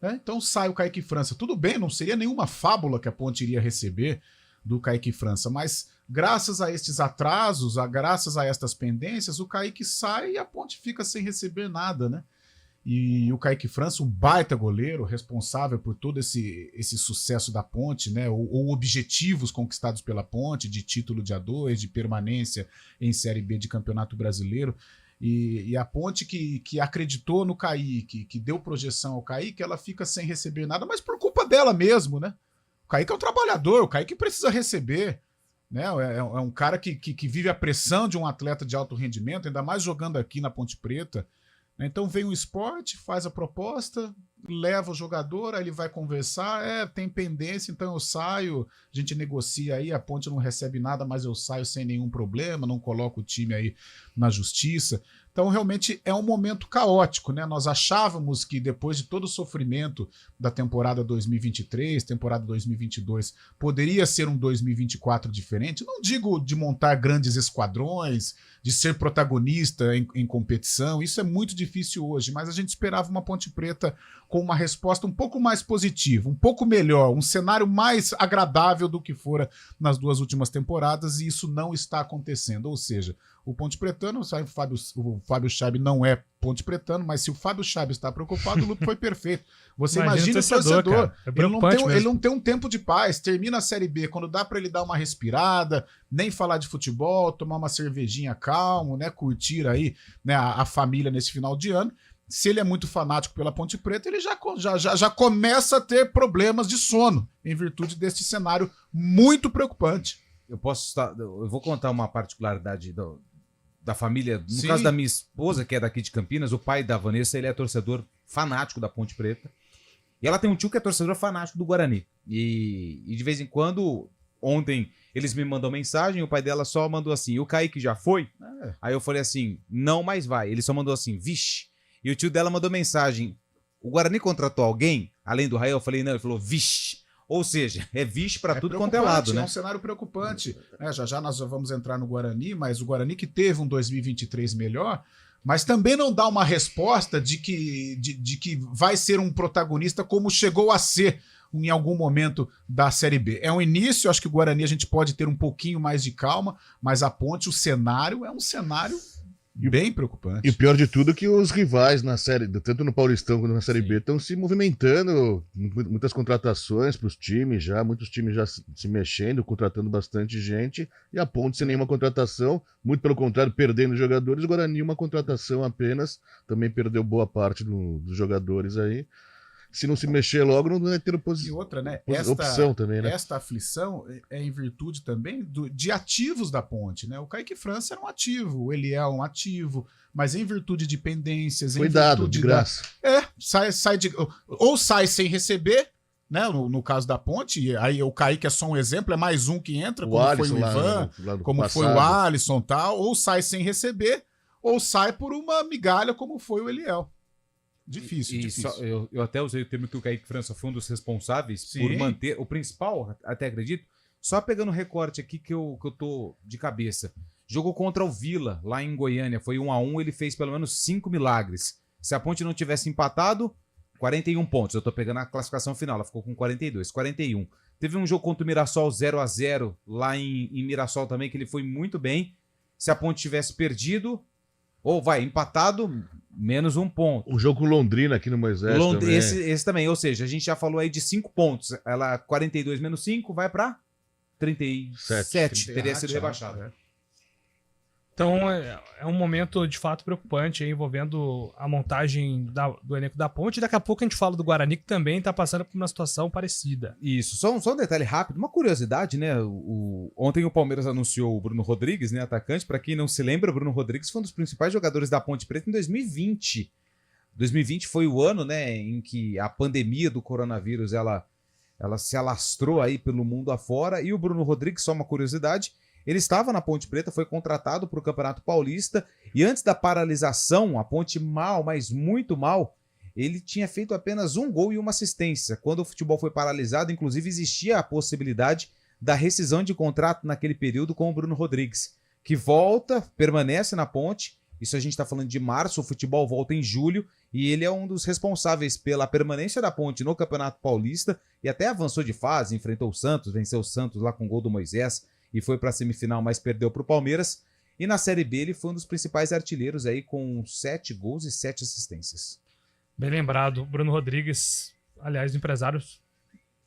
né? Então sai o Kaique França. Tudo bem, não seria nenhuma fábula que a Ponte iria receber do Kaique França, mas graças a estes atrasos, graças a estas pendências, o Kaique sai e a Ponte fica sem receber nada, né? E o Kaique França, um baita goleiro, responsável por todo esse sucesso da Ponte, né? Ou objetivos conquistados pela Ponte, de título de A2, de permanência em Série B de Campeonato Brasileiro. E a Ponte que acreditou no Kaique, que deu projeção ao Kaique, ela fica sem receber nada, mas por culpa dela mesmo, né? O Kaique é um trabalhador, o Kaique precisa receber, né? É um cara que vive a pressão de um atleta de alto rendimento, ainda mais jogando aqui na Ponte Preta. Então vem o esporte, faz a proposta, leva o jogador, aí ele vai conversar, tem pendência, então eu saio, a gente negocia aí, a Ponte não recebe nada, mas eu saio sem nenhum problema, não coloco o time aí na justiça. Então realmente é um momento caótico, né? Nós achávamos que depois de todo o sofrimento da temporada 2023, temporada 2022, poderia ser um 2024 diferente. Não digo de montar grandes esquadrões, de ser protagonista em competição, isso é muito difícil hoje, mas a gente esperava uma Ponte Preta com uma resposta um pouco mais positiva, um pouco melhor, um cenário mais agradável do que fora nas duas últimas temporadas, e isso não está acontecendo. Ou seja, o Ponte Pretano, o Fábio Chaib não é Ponte Pretano, mas se o Fábio Chaib está preocupado, o Lupe foi perfeito. Você imagina o torcedor, ele não tem um tempo de paz, termina a Série B, quando dá para ele dar uma respirada, nem falar de futebol, tomar uma cervejinha calmo, né, curtir aí, né, a família nesse final de ano. Se ele é muito fanático pela Ponte Preta, ele já começa a ter problemas de sono, em virtude deste cenário muito preocupante. Eu vou contar uma particularidade da família. No Sim. caso da minha esposa, que é daqui de Campinas, o pai da Vanessa, ele é torcedor fanático da Ponte Preta. E ela tem um tio que é torcedor fanático do Guarani. E de vez em quando, ontem, eles me mandam mensagem, o pai dela só mandou assim, o Kaique já foi? Aí eu falei assim, não mais vai. Ele só mandou assim, vixe. E o tio dela mandou mensagem, o Guarani contratou alguém, além do Rael? Eu falei, não, ele falou, vixe. Ou seja, é vixe para tudo quanto é lado, né? É um cenário preocupante. Já nós vamos entrar no Guarani, mas o Guarani que teve um 2023 melhor, mas também não dá uma resposta de que vai ser um protagonista como chegou a ser em algum momento da Série B. É um início, acho que o Guarani a gente pode ter um pouquinho mais de calma, mas a Ponte, o cenário é um cenário bem preocupante. E o pior de tudo é que os rivais na série, tanto no Paulistão quanto na Série B, estão se movimentando, muitas contratações para os times já, muitos times já se mexendo, contratando bastante gente, e a Ponte sem nenhuma contratação, muito pelo contrário, perdendo jogadores. O Guarani uma contratação apenas, também perdeu boa parte dos jogadores aí. Se não se mexer logo, não vai ter E outra, né? opção também, né? Esta aflição é em virtude também de ativos da Ponte, né? O Kaique França era um ativo, o Eliel é um ativo, mas em virtude de pendências... Cuidado, de graça. Ou sai sem receber, né? No caso da Ponte, e aí o Kaique é só um exemplo, é mais um que entra, como foi o Ivan, como foi o Alisson e tal, ou sai sem receber, ou sai por uma migalha, como foi o Eliel. Difícil. Eu até usei o termo que o Kaique França foi um dos responsáveis por manter, o principal, até acredito, só pegando o recorte aqui que eu tô de cabeça. Jogou contra o Vila, lá em Goiânia, foi 1-1, ele fez pelo menos 5 milagres. Se a Ponte não tivesse empatado, 41 pontos. Eu tô pegando a classificação final, ela ficou com 42, 41. Teve um jogo contra o Mirassol 0-0, lá em Mirassol também, que ele foi muito bem. Se a Ponte tivesse perdido... Ou empatado, menos 1 ponto. O jogo com Londrina aqui no Moisés também. Esse também, ou seja, a gente já falou aí de 5 pontos. Ela 42 menos 5 vai para 37. Teria sido rebaixado. Então é um momento de fato preocupante aí, envolvendo a montagem do elenco da Ponte. Daqui a pouco a gente fala do Guarani, que também está passando por uma situação parecida. Isso, só um detalhe rápido, uma curiosidade, né? Ontem o Palmeiras anunciou o Bruno Rodrigues, né, atacante. Para quem não se lembra, o Bruno Rodrigues foi um dos principais jogadores da Ponte Preta em 2020. 2020 foi o ano, né, em que a pandemia do coronavírus ela se alastrou aí pelo mundo afora. E o Bruno Rodrigues, só uma curiosidade, Ele estava na Ponte Preta, foi contratado para o Campeonato Paulista e antes da paralisação, a Ponte mal, mas muito mal, ele tinha feito apenas 1 gol e 1 assistência. Quando o futebol foi paralisado, inclusive existia a possibilidade da rescisão de contrato naquele período com o Bruno Rodrigues, que volta, permanece na Ponte. Isso a gente está falando de março, o futebol volta em julho e ele é um dos responsáveis pela permanência da Ponte no Campeonato Paulista e até avançou de fase, enfrentou o Santos, venceu o Santos lá com o gol do Moisés e foi para a semifinal, mas perdeu para o Palmeiras. E na Série B ele foi um dos principais artilheiros aí com 7 gols e 7 assistências. Bem lembrado, Bruno Rodrigues, aliás, empresários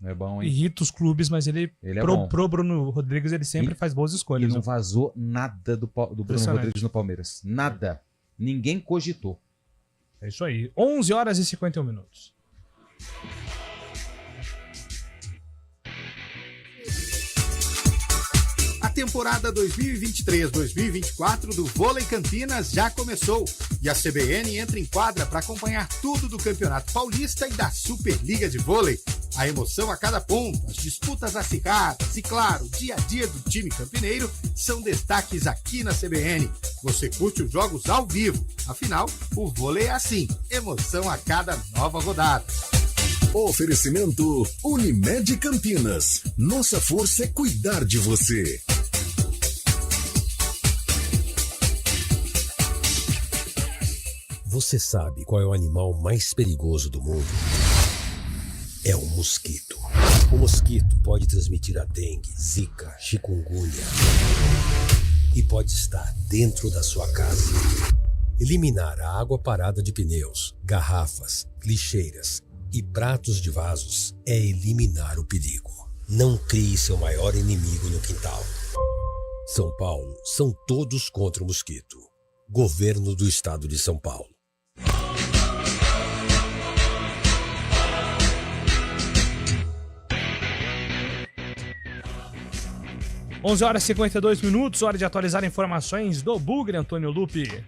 é bom, hein? Irrita os clubes, mas ele é bom. Pro Bruno Rodrigues ele sempre faz boas escolhas. E não vazou nada do Bruno Rodrigues no Palmeiras. Nada. Ninguém cogitou. É isso aí. 11 horas e 51 minutos. A temporada 2023-2024 do Vôlei Campinas já começou e a CBN entra em quadra para acompanhar tudo do Campeonato Paulista e da Superliga de Vôlei. A emoção a cada ponto, as disputas acirradas e, claro, o dia a dia do time campineiro são destaques aqui na CBN. Você curte os jogos ao vivo, afinal, o vôlei é assim, emoção a cada nova rodada. Oferecimento Unimed Campinas. Nossa força é cuidar de você. Você sabe qual é o animal mais perigoso do mundo? É o mosquito. O mosquito pode transmitir a dengue, zika, chikungunya e pode estar dentro da sua casa. Eliminar a água parada de pneus, garrafas, lixeiras e pratos de vasos é eliminar o perigo. Não crie seu maior inimigo no quintal. São Paulo, são todos contra o mosquito. Governo do Estado de São Paulo. 11 horas e 52 minutos, hora de atualizar informações do Bugre, Antônio Lupi.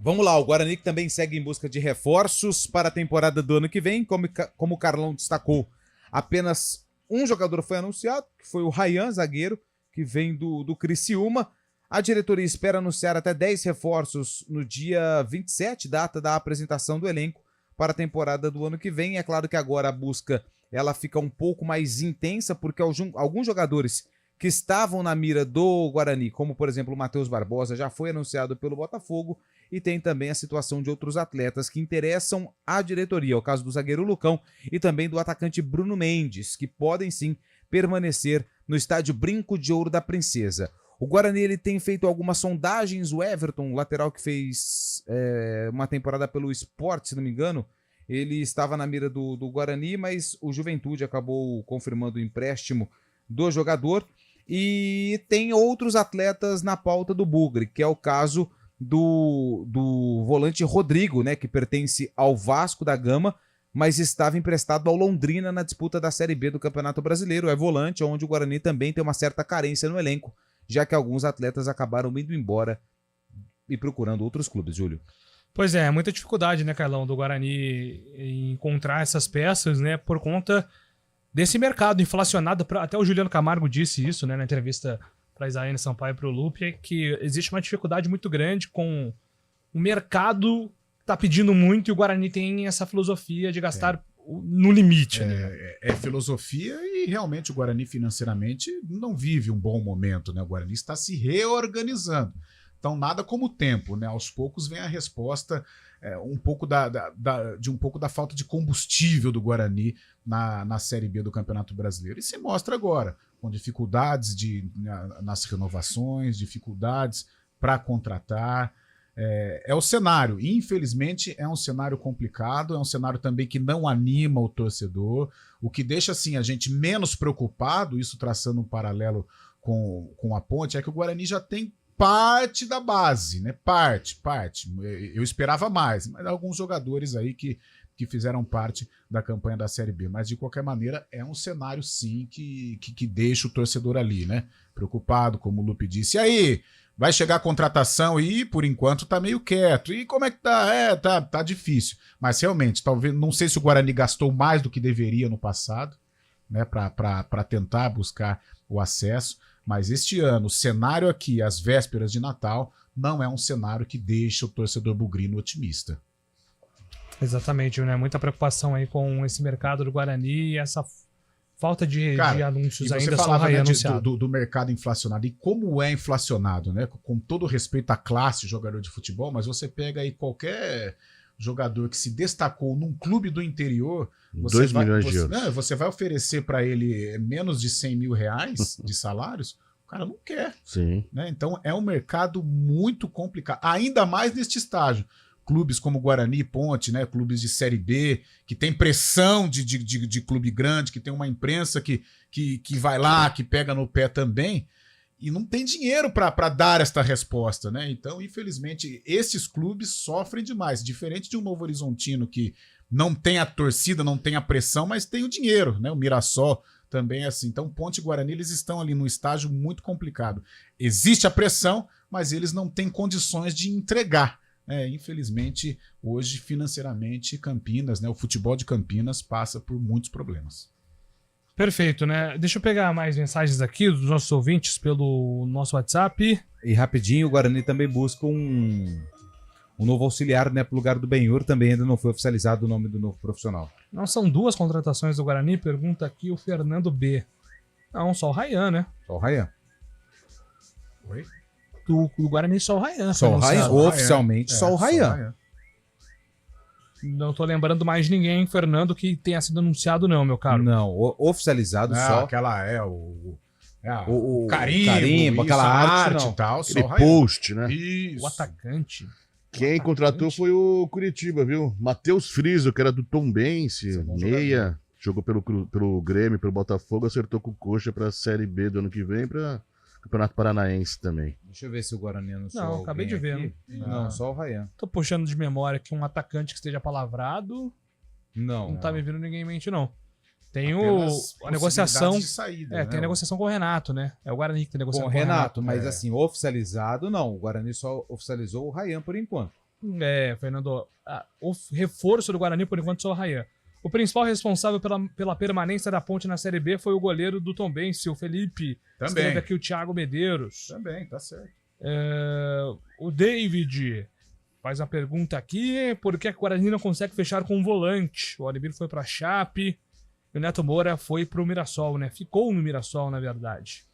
Vamos lá, o Guarani que também segue em busca de reforços para a temporada do ano que vem, como o Carlão destacou. Apenas um jogador foi anunciado, que foi o Ryan, zagueiro, que vem do Criciúma. A diretoria espera anunciar até 10 reforços no dia 27, data da apresentação do elenco para a temporada do ano que vem. É claro que agora a busca ela fica um pouco mais intensa, porque alguns jogadores que estavam na mira do Guarani, como por exemplo o Matheus Barbosa, já foi anunciado pelo Botafogo, e tem também a situação de outros atletas que interessam à diretoria, o caso do zagueiro Lucão e também do atacante Bruno Mendes, que podem sim permanecer no estádio Brinco de Ouro da Princesa. O Guarani ele tem feito algumas sondagens, o Everton, lateral que fez uma temporada pelo Sport, se não me engano, ele estava na mira do Guarani, mas o Juventude acabou confirmando o empréstimo do jogador. E tem outros atletas na pauta do Bugre, que é o caso do volante Rodrigo, né, que pertence ao Vasco da Gama, mas estava emprestado ao Londrina na disputa da Série B do Campeonato Brasileiro. É volante, onde o Guarani também tem uma certa carência no elenco, já que alguns atletas acabaram indo embora e procurando outros clubes, Júlio. Pois é, muita dificuldade, né, Carlão, do Guarani em encontrar essas peças, né, por conta desse mercado inflacionado. Até o Juliano Camargo disse isso, né, na entrevista para a Isaíne Sampaio e para o Lupe, é que existe uma dificuldade muito grande com o mercado tá pedindo muito e o Guarani tem essa filosofia de gastar no limite. É filosofia e realmente o Guarani financeiramente não vive um bom momento, né? O Guarani está se reorganizando. Então nada como o tempo, né? Aos poucos vem a resposta um pouco da falta de combustível do Guarani na Série B do Campeonato Brasileiro. E se mostra agora, com dificuldades nas renovações, dificuldades para contratar. É o cenário, infelizmente é um cenário complicado, é um cenário também que não anima o torcedor, o que deixa assim a gente menos preocupado, isso traçando um paralelo com a Ponte, é que o Guarani já tem parte da base, né? Parte. Eu esperava mais, mas alguns jogadores aí que fizeram parte da campanha da Série B, mas de qualquer maneira é um cenário sim que deixa o torcedor ali, né? Preocupado, como o Lupe disse. E aí, vai chegar a contratação e por enquanto tá meio quieto. E como é que tá? Tá difícil. Mas realmente, talvez, não sei se o Guarani gastou mais do que deveria no passado, né, para tentar buscar o acesso. Mas este ano, o cenário aqui, às vésperas de Natal, não é um cenário que deixa o torcedor bugrino otimista. Exatamente, né? Muita preocupação aí com esse mercado do Guarani e essa falta de anúncios ainda só anunciado. Do mercado inflacionado. E como é inflacionado, né? Com todo respeito à classe jogador de futebol, mas você pega aí qualquer jogador que se destacou num clube do interior, 2 milhões de euros. Você vai oferecer para ele menos de 100 mil reais de salários, o cara não quer. Sim. Né? Então é um mercado muito complicado, ainda mais neste estágio. Clubes como Guarani, Ponte, né? Clubes de Série B, que tem pressão de clube grande, que tem uma imprensa que vai lá, que pega no pé também, e não tem dinheiro para dar esta resposta, né? Então, infelizmente, esses clubes sofrem demais. Diferente de um Novo Horizontino que não tem a torcida, não tem a pressão, mas tem o dinheiro, né? O Mirassol também é assim. Então, Ponte e Guarani, eles estão ali num estágio muito complicado. Existe a pressão, mas eles não têm condições de entregar. Infelizmente, hoje, financeiramente, Campinas, né, o futebol de Campinas passa por muitos problemas. Perfeito, né? Deixa eu pegar mais mensagens aqui dos nossos ouvintes pelo nosso WhatsApp. E rapidinho, o Guarani também busca um novo auxiliar, né, pro lugar do Benhur, também ainda não foi oficializado o nome do novo profissional. Não são 2 contratações do Guarani? Pergunta aqui o Fernando B. Não, só o Ryan, né? Só o Ryan. Oi? Do Guarani só o Ryan. Só o Ryan? Oficialmente só o Ryan. Não tô lembrando mais ninguém, Fernando, que tenha sido anunciado não, meu caro. Não, oficializado só. Aquela o carimbo, aquela arte e tal. Aquele post, né? O atacante. Quem contratou foi o Curitiba, viu? Matheus Friso, que era do Tombense, meia, jogou pelo Grêmio, pelo Botafogo, acertou com o Coxa pra Série B do ano que vem, pra Campeonato Paranaense também. Deixa eu ver se o Guarani anunciou. Não, acabei de ver. Aqui. Não, só o Ryan. Tô puxando de memória aqui um atacante que esteja palavrado. Não tá me vindo ninguém em mente, não. Tem a negociação. De saída, tem a negociação com o Renato, né? É o Guarani que tem negociação com o Renato. Mas assim, oficializado, não. O Guarani só oficializou o Ryan por enquanto. Fernando, o reforço do Guarani, por enquanto, só o Ryan. O principal responsável pela permanência da Ponte na Série B foi o goleiro do Tombense, o Felipe. Também. Escreve aqui o Thiago Medeiros. Também, tá certo. O David faz a pergunta aqui: por que o Guarani não consegue fechar com um volante? O Oliveira foi pra Chape e o Neto Moura foi pro Mirassol, né? Ficou no Mirassol, na verdade.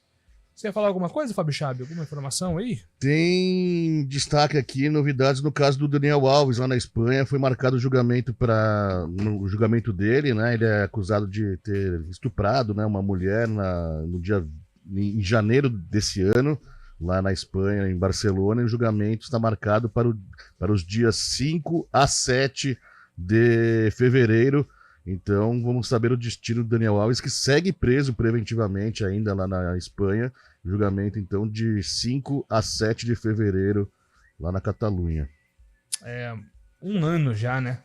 Você ia falar alguma coisa, Fábio Chabe? Alguma informação aí? Tem destaque aqui, novidades no caso do Daniel Alves, lá na Espanha. Foi marcado o julgamento no julgamento dele, né? Ele é acusado de ter estuprado, né, uma mulher em janeiro desse ano, lá na Espanha, em Barcelona. E o julgamento está marcado para os dias 5 a 7 de fevereiro. Então vamos saber o destino do Daniel Alves, que segue preso preventivamente ainda lá na Espanha. Julgamento, então, de 5 a 7 de fevereiro, lá na Catalunha. 1 ano já, né?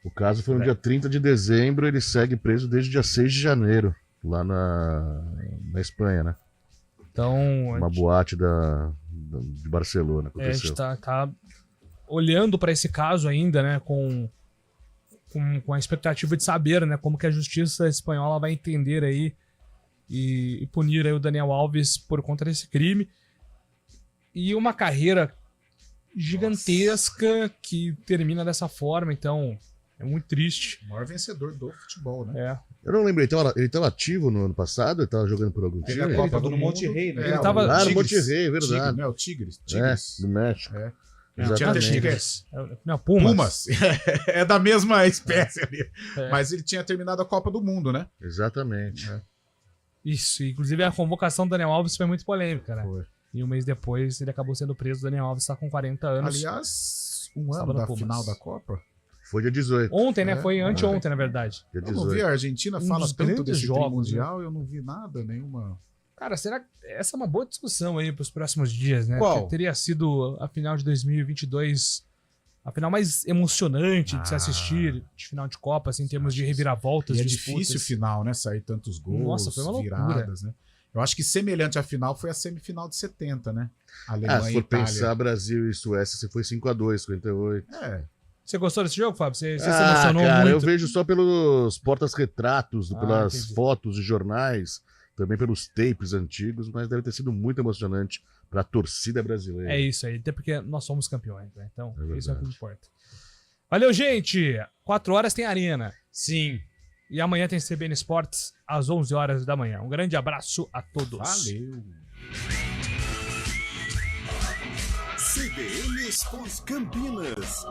O caso foi no dia 30 de dezembro, ele segue preso desde o dia 6 de janeiro, lá na Espanha, né? Então... Uma boate de Barcelona. A gente tá olhando para esse caso ainda, né, com a expectativa de saber, né, como que a justiça espanhola vai entender aí e punir aí o Daniel Alves por conta desse crime. E uma carreira gigantesca que termina dessa forma, então é muito triste. O maior vencedor do futebol, né? Eu não lembro, ele estava ativo no ano passado? Ele estava jogando por algum time? Ele estava no Monte Rei, né? Ele tava no Monte Rei, verdade. Tigre, o Tigres. Do México. Não, Pumas. É da mesma espécie ali. Mas ele tinha terminado a Copa do Mundo, né? Exatamente. Isso, inclusive a convocação do Daniel Alves foi muito polêmica, né? Foi. E um mês depois ele acabou sendo preso. O Daniel Alves está com 40 anos. Aliás, um ano da final da Copa. Foi dia 18. Ontem, né? Foi anteontem, na verdade. Dia 18. Eu não vi, a Argentina fala tanto desse jogos, mundial, eu não vi nada, nenhuma... Cara, será que essa é uma boa discussão aí para os próximos dias, né? Qual? Porque teria sido a final de 2022 a final mais emocionante de se assistir de final de Copa, assim, em termos de reviravoltas, e é disputas. difícil o final, né? Sair tantos gols, Nossa, foi uma viradas, né? Eu acho que semelhante à final foi a semifinal de 70, né? Alemanha se e for Itália. pensar Brasil e Suécia, você foi 5-2, 58. Você gostou desse jogo, Fábio? Você se emocionou cara, muito? eu vejo só pelos portas-retratos, pelas entendi. fotos de jornais, também pelos tapes antigos, mas deve ter sido muito emocionante para a torcida brasileira. É isso aí, até porque nós somos campeões, né? Então, É isso é o que importa. Valeu, gente! 4 horas tem Arena. Sim. E amanhã tem CBN Esportes às 11 horas da manhã. Um grande abraço a todos. Valeu! CBN Esportes Campinas.